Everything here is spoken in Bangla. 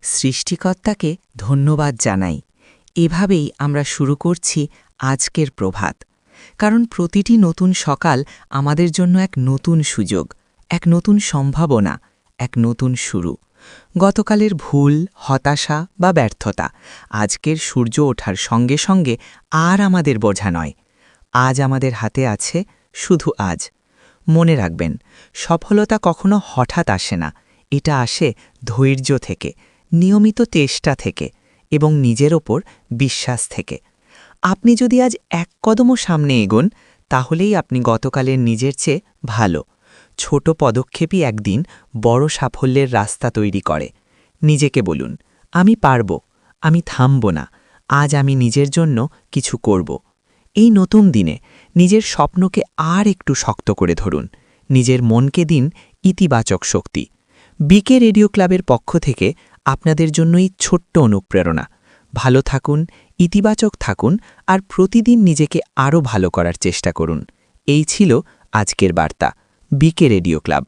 সৃষ্টিকর্তাকে ধন্যবাদ জানাই। এভাবেই আমরা শুরু করছি আজকের প্রভাত। কারণ প্রতিটি নতুন সকাল আমাদের জন্য এক নতুন সুযোগ, এক নতুন সম্ভাবনা, এক নতুন শুরু। গতকালের ভুল, হতাশা বা ব্যর্থতা আজকের সূর্য ওঠার সঙ্গে সঙ্গে আর আমাদের বোঝা নয়। আজ আমাদের হাতে আছে শুধু আজ। মনে রাখবেন, সফলতা কখনো হঠাৎ আসে না, এটা আসে ধৈর্য থেকে, নিয়মিত চেষ্টা থেকে এবং নিজের ওপর বিশ্বাস থেকে। আপনি যদি আজ এক কদমও সামনে এগোন, তাহলেই আপনি গতকালের নিজের চেয়ে ভালো। ছোট পদক্ষেপই একদিন বড় সাফল্যের রাস্তা তৈরি করে। নিজেকে বলুন, আমি পারব, আমি থামব না, আজ আমি নিজের জন্য কিছু করব। এই নতুন দিনে নিজের স্বপ্নকে আর একটু শক্ত করে ধরুন। নিজের মনকে দিন ইতিবাচক শক্তি। বিকে রেডিও ক্লাবের পক্ষ থেকে আপনাদের জন্যই ছোট্ট অনুপ্রেরণা। ভালো থাকুন, ইতিবাচক থাকুন আর প্রতিদিন নিজেকে আরও ভালো করার চেষ্টা করুন। এই ছিল আজকের বার্তা, বিকে রেডিও ক্লাব।